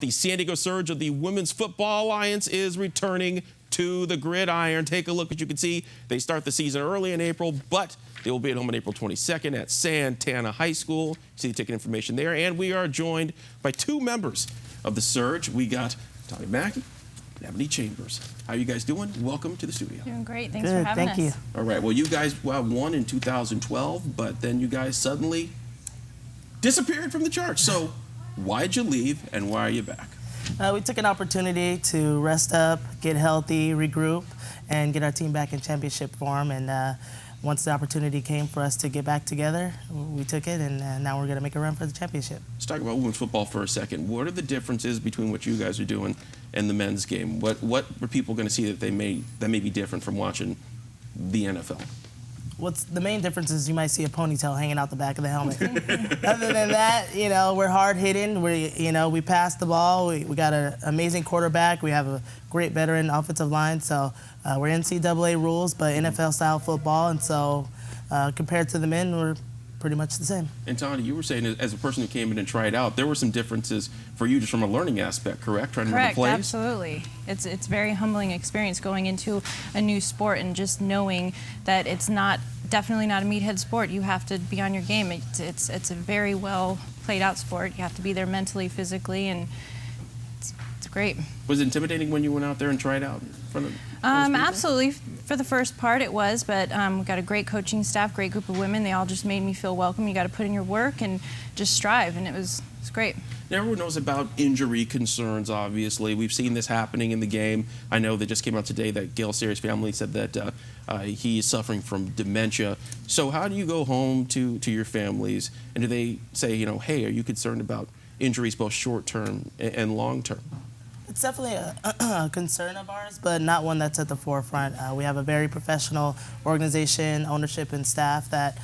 The San Diego Surge of the Women's Football Alliance is returning to the gridiron. Take a look. As you can see, they start the season early in April, but they will be at home on April 22nd at Santana High School. See the ticket information there. And we are joined by two members of the Surge. We got Tommy Mackey and Ebony Chambers. How are you guys doing? Welcome to the studio. Doing great. Thanks for having us. Thank you. All right. Well, you guys won in 2012, but then you guys suddenly disappeared from the charts. So why'd you leave, and why are you back? We took an opportunity to rest up, get healthy, regroup, and get our team back in championship form. And once the opportunity came for us to get back together, we took it, and now we're going to make a run for the championship. Let's talk about women's football for a second. What are the differences between what you guys are doing and the men's game? What are people going to see that may be different from watching the NFL? What's the main difference is you might see a ponytail hanging out the back of the helmet. Other than that, we're hard hitting. We pass the ball. We got an amazing quarterback. We have a great veteran offensive line. So we're NCAA rules, but NFL style football. And so compared to the men, we're pretty much the same. And Tony, you were saying, as a person who came in and tried out, there were some differences for you just from a learning aspect, correct? Trying to remember plays? Absolutely. It's a very humbling experience going into a new sport and just knowing that it's definitely not a meathead sport. You have to be on your game. It's a very well played out sport. You have to be there mentally, physically, and it's great. Was it intimidating when you went out there and tried out in front of absolutely. For the first part, it was, but we've got a great coaching staff, great group of women. They all just made me feel welcome. You got to put in your work and just strive, and it's great. Now, everyone knows about injury concerns, obviously. We've seen this happening in the game. I know that just came out today that Gale Sayers' family said that he is suffering from dementia. So how do you go home to your families, and do they say, hey, are you concerned about injuries both short-term and long-term? It's definitely a concern of ours, but not one that's at the forefront. We have a very professional organization, ownership, and staff that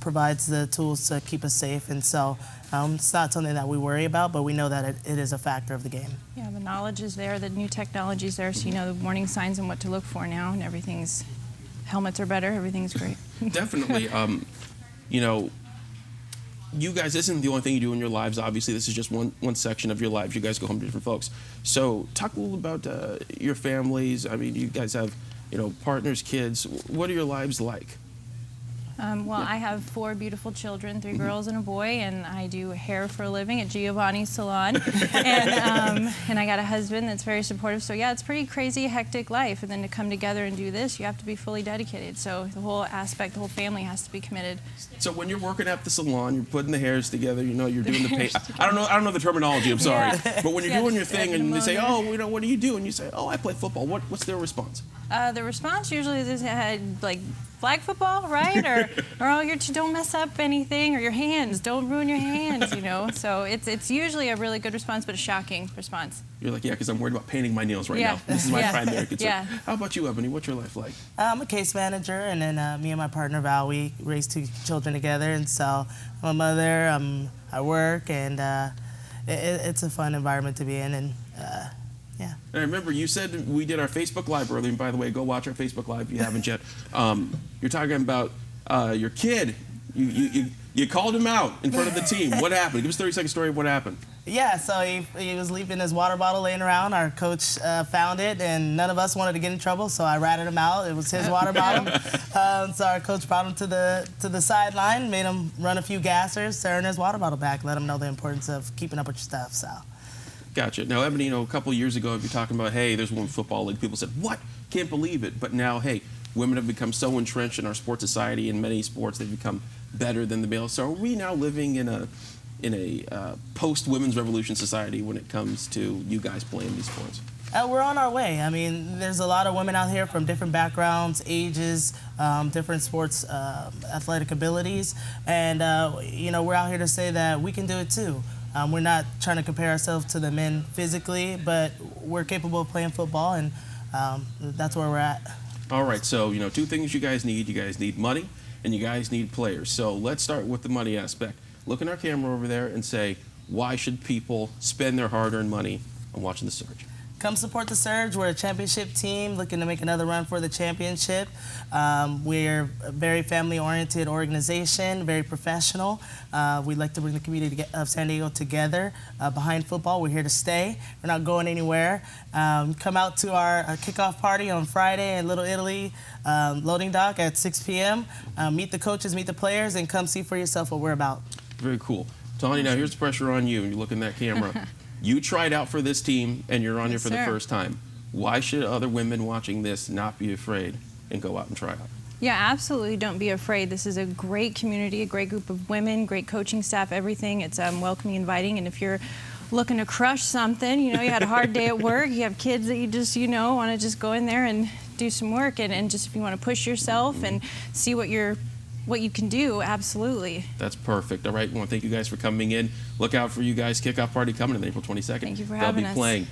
provides the tools to keep us safe. And so it's not something that we worry about, but we know that it is a factor of the game. Yeah, the knowledge is there, the new technology is there, so you know the warning signs and what to look for now, and helmets are better, everything's great. Definitely. You guys, this isn't the only thing you do in your lives. Obviously, this is just one section of your lives. You guys go home to different folks. So talk a little about your families. I mean, you guys have, partners, kids. What are your lives like? I have 4 beautiful children, 3 girls and a boy, and I do hair for a living at Giovanni's Salon. And I got a husband that's very supportive. So yeah, it's a pretty crazy, hectic life. And then to come together and do this, you have to be fully dedicated. So the whole family has to be committed. So when you're working at the salon, you're putting the hairs together, you're doing the paint. I don't know the terminology, I'm sorry. Yeah. But when you're doing your thing and they say, oh, what do you do? And you say, oh, I play football. What's their response? The response usually is like flag football, right? or oh, don't mess up anything, or your hands, don't ruin your hands, So it's usually a really good response, but a shocking response. You're like, yeah, because I'm worried about painting my nails right now. This is my primary concern. Yeah. How about you, Ebony? What's your life like? I'm a case manager, and then me and my partner, Val, we raise 2 children together, and so I'm a mother, I work, and it's a fun environment to be in, and yeah. And I remember you said we did our Facebook Live earlier, and by the way, go watch our Facebook Live if you haven't yet. You're talking about your kid. You called him out in front of the team. What happened? Give us a 30-second story of what happened. Yeah, so he was leaving his water bottle laying around. Our coach found it, and none of us wanted to get in trouble, so I ratted him out. It was his water bottle. So our coach brought him to the sideline, made him run a few gassers, turn his water bottle back, let him know the importance of keeping up with your stuff. So. Gotcha. Now, Ebony, a couple of years ago, if you're talking about, hey, there's Women's Football League, people said, what? Can't believe it. But now, hey, women have become so entrenched in our sports society. In many sports, they've become better than the males. So are we now living in a post-women's revolution society when it comes to you guys playing these sports? We're on our way. I mean, there's a lot of women out here from different backgrounds, ages, different sports athletic abilities. And, we're out here to say that we can do it too. We're not trying to compare ourselves to the men physically, but we're capable of playing football, and that's where we're at. All right, so, 2 things you guys need. You guys need money, and you guys need players. So let's start with the money aspect. Look in our camera over there and say, why should people spend their hard-earned money on watching the Surge? come support the Surge. We're a championship team looking to make another run for the championship. We're a very family-oriented organization, very professional. We like to bring the community of San Diego together behind football. We're here to stay. We're not going anywhere. Come out to our kickoff party on Friday in Little Italy loading dock at 6 p.m. Meet the coaches, meet the players, and come see for yourself what we're about. Very cool. Tony, now here's the pressure on you. You look in that camera. You tried out for this team, and you're on here for the first time. Why should other women watching this not be afraid and go out and try out? Yeah, absolutely. Don't be afraid. This is a great community, a great group of women, great coaching staff, everything. It's welcoming, inviting, and if you're looking to crush something, you had a hard day at work, you have kids that you just, want to just go in there and do some work, and just if you want to push yourself and see what you can do, absolutely. That's perfect. All right, I want to thank you guys for coming in. Look out for you guys' kickoff party coming on April 22nd. Thank you for having us. They'll be playing.